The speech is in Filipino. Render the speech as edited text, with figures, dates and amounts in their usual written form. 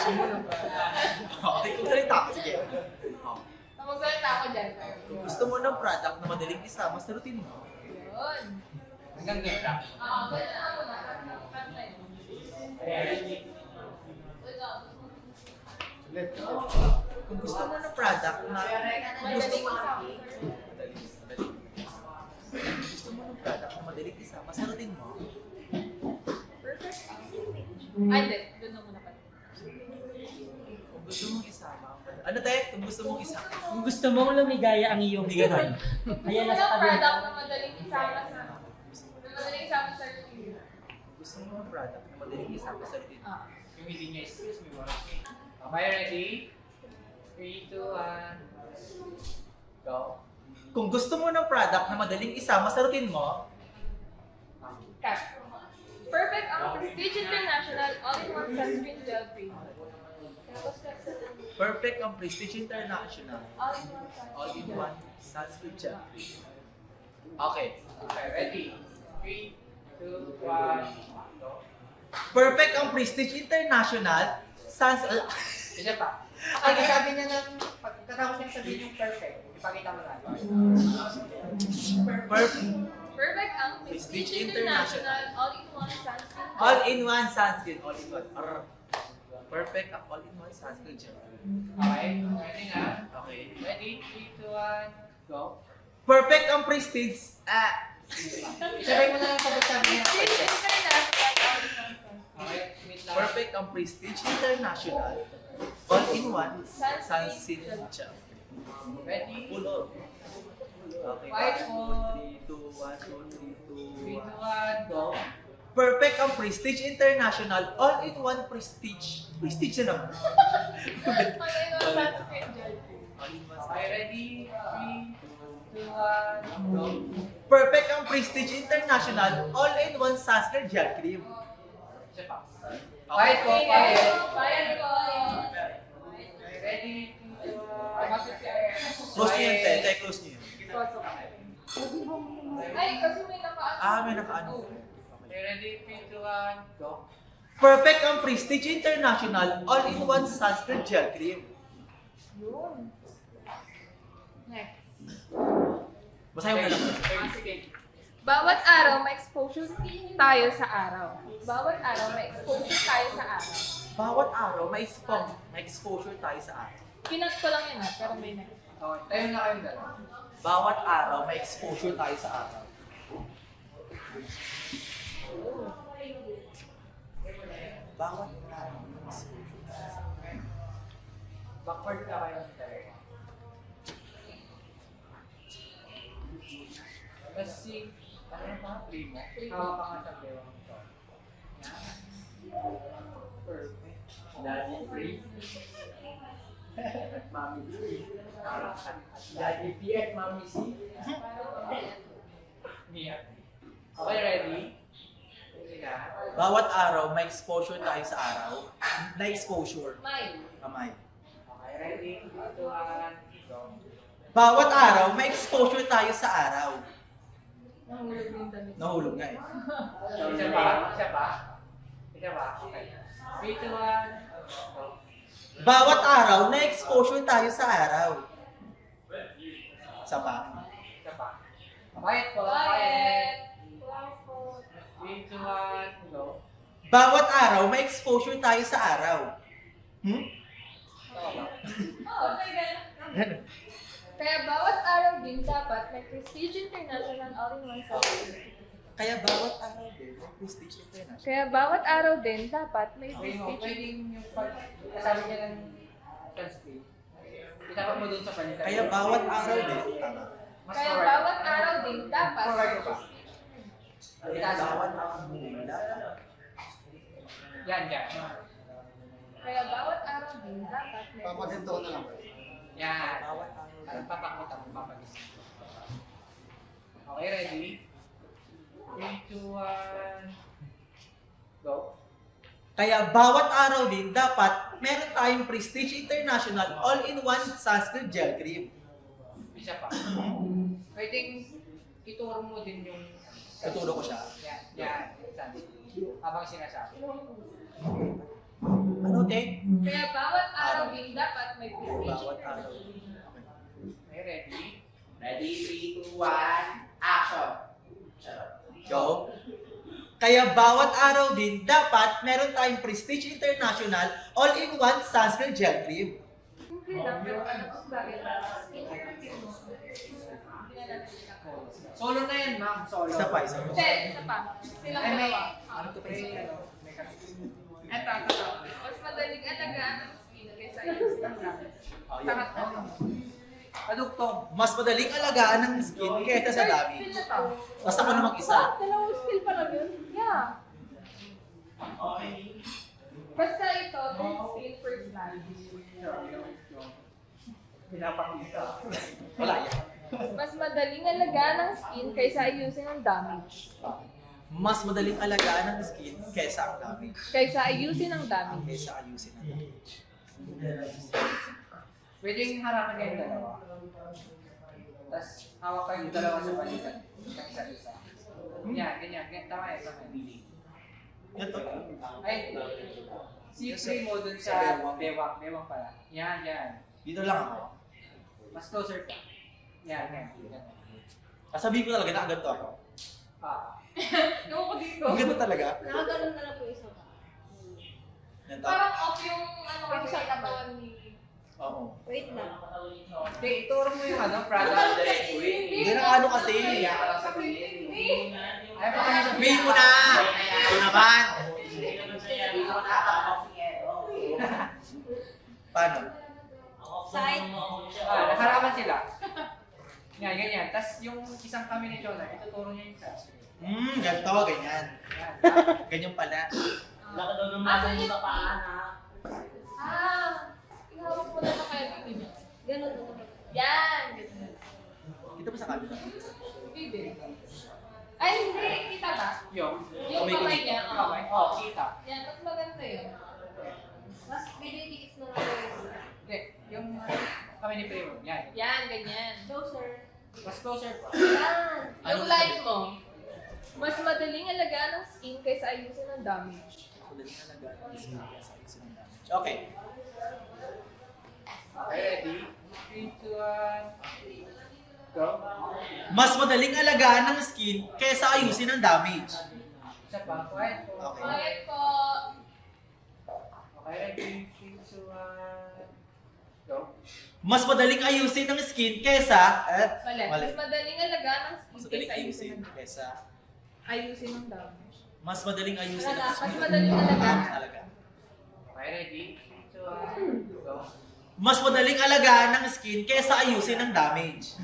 Okay, kung salita ako, sige. Oh. Magsalita ako dyan. Kung gusto mo ng product na madaling isama sa routine mo, Yun. Hanggang doon lang. Oo, ganyan ako na. Kanta yun. kung gusto mo ng product na kung gusto mo gusto mo ng product na madaling isama sa routine mo, Perfect. Ay, hindi. Doon na muna pa. kung gusto mong isama, ano tayo? Kung gusto mong isama, Kung gusto mong lumigaya ang iyong hindi ganon. Ayan na Wala sa tabi. product na madaling isama sa... Madaling isama sa routine. Gusto mo ng product na madaling isama sa routine mo. Yung hindi niya excuse me, wala me. Okay, ready? 3, 2, 1. Go. Kung gusto mo ng product na madaling isama sa routine mo, Cut. Perfect ang Prestige International All-in-One Sunscreen Gel Cream. perfect ang Prestige International All-in-One Sunscreen Gel. All-in-One Sunscreen Gel. Okay. Okay, ready? 3, 2, 1. Go. Perfect ang Prestige International Isa pa. Ang sabi niya ng pagkatapos niya sabihin yung perfect, ipakita mo natin. Perfect ang Prestige Prestige International International All-in-One Sunscreen Gel. All-in-One sunscreen. All-in-one. Perfect ang all-in-one sunscreen gel. Okay, ready na? Okay. Ready? 3, 2, 1. Go. Perfect ang Prestige. Isabay mo na lang kapag sabi niya. Prestige International All-in-One Sunscreen. Okay, wait lang. Perfect ang Prestige International All-in-One sunscreen gel. Ready? Pull up. Okay. Five, 3, 2, 1, 3, 2, 1. Go. Perfect ang Prestige International All-in-One Prestige. Prestige na naman. All-in-One Sunscreen Gel Cream. All-in-one Okay, ready? 3, 2, 1. Go. Perfect ang Prestige International All-in-One Sunscreen Gel Cream. Isa pa. Quiet po, Okay, quiet. Quiet po. Okay, ready? 3, 2, 1. Close nyo yun, te. Close nyo yun. Ay, kasi may naka-ano. May nakaano. Okay, ready? 3, 2, 1. Go. Perfect ang Prestige International All-in-One Sunscreen Gel Cream. Yun. Next. Basahin mo na lang. Sige. Bawat araw may exposure tayo sa araw. Bawat araw may exposure tayo sa araw. Bawat araw may exposure tayo sa araw. Pinag ko lang yun pero may next. Okay, tayo na kayong dalawa. Bawat araw may exposure tayo sa araw. Bawat araw may exposure tayo sa araw. Backward ka kayo sa dalawa. Kasi, ano yung mga primo? Hawak ka nga sa bewang ito. Yan. Perfect. Daddy free. Mami C. Daddy P at Mami C. Mia. Okay, ready? Ready na? Bawat araw may exposure tayo sa araw. Na exposure. May. Kamay. Okay, ready? 2, 1, go. Bawat araw may exposure tayo sa araw. Nahulog din damit. Nahulog nga eh. Isa pa? Isa pa? Isa pa? Okay. 3, 2, 1, go. Bawat araw na exposure tayo sa araw. Isa pa. Isa pa. Quiet po, quiet. Quiet. 3, 2, 1, go. Bawat araw may exposure tayo sa araw. Oh, ganun. Kaya bawat araw din dapat may Prestige International All-in-One Sunscreen. Kaya bawat araw din, may Prestige International. Kaya bawat araw din dapat may Okay mo, Prestige. pwedeng yung kasama niya ng sunscreen. Itapat mo dun sa palitan. Kaya bawat araw din, tama. Mas Kaya forward. bawat araw din dapat Forward ko pa. Itaas mo. Bawat araw din, dapat. Yan, yan. Kaya bawat araw din dapat may Papaganto ko na lang. Yan. Bawat araw din. Papakita mo, papagising. Okay, ready? 3, 2, 1, go. Kaya bawat araw din, dapat meron tayong Prestige International All-in-One Sunscreen Gel Cream. Isa pa. Pwedeng ituro mo din yung... Tuturo ko siya. Yan, yan. Sunscreen. Habang sinasabi. Ano, te? Kaya bawat araw. Okay, ready? Ready, 3, 2, 1, action! Charot. Go. Kaya bawat araw din, dapat meron tayong Prestige International All-in-One Sunscreen Gel Cream. Simple lang, pero ano mas bagay para sa skin or cream mo? Hindi na natin pinaka- Solo na yan, ma'am. Solo. Isa pa, isa pa. Hindi, isa pa. Silang Ay, may... dalawa. Ano to pa May, isa? may ito. Mas madaling alagaan ang skin kaysa ayusin ang damage. Oh, Sa yun. hot Adugtong. Mas madaling alagaan ng skin kaysa sa damage. Basta ako na mag-isa. Dalawang skill pa lang yun? Yeah. Okay. Basta ito, third skill, first damage. Pinapakita. Wala yan. Mas madaling alagaan ang skin kaysa ayusin ang damage. Mas madaling alagaan ng skin kaysa ang damage. Kaysa ayusin ang damage. Kaysa ayusin ang damage. Pwede yung harapan kayo yung dalawa. Tapos hawak kayo yung dalawa sa balikat. Sa isa-isa. Yan, ganyan. Tama yan, tama yan. Ito. Ay, si Primo dun sa bewang. Bewang pala. Yan, yan. Dito lang ako. Mas closer pa. Yan, yan. Yan. Sasabihin ko talaga na ganito ako. Ah. Yung ko dito. Ang ganda talaga. Nakaganon na lang po isa pa. Ganito. Parang off yung ano ko sa katawan ni... Oo. Wait lang. Hindi, ituro mo yung ano, product. Hindi na ano kasi. Hindi. Ay, pa kayo Sabihin mo na! Ito naman! Paano? Side. Nakarapan sila. Yan, ganyan. Tapos yung isang kami ni Jonah, ituturo niya yung task. Ganito, ganyan. Yan. Ganyan pala. Laka daw ng masa mo sa paa na. Ihawak mo lang kaya dito niya. Ganun mo. Yan. Dito ba sa kabila? Hindi. Ay, hindi. Kita ba? Yung Yung kamay niya. kamay. Oh, kita. Yan, mas maganda yun. Mas binidikis na lang. Hindi, yung kami ni Primo. Yan. Yan, ganyan. Closer. Mas closer pa. Yan. Ano Yung line mo. Mas madaling alagaan ang skin kaysa ayusin ang damage. Madaling alagaan ng skin kaysa ayusin ang damage. Okay. Okay, ready? 3, 2, 1. Go. Mas madaling alagaan ng skin kaysa ayusin ang damage. Isa pa. Quiet po. Okay. Quiet po. Okay, ready? 3, 2, 1. Go. Mas madaling ayusin ng skin kaysa... Mali. Mali. Mas madaling alagaan ang Mas skin madaling kaysa ayusin ayusin kaysa... ayusin ang damage. Mas madaling ayusin ang Mas skin. madaling alagaan. Talaga. Okay, ready? 3, 2, 1. Go. Mas madaling alagaan ng skin kaysa ayusin ang damage.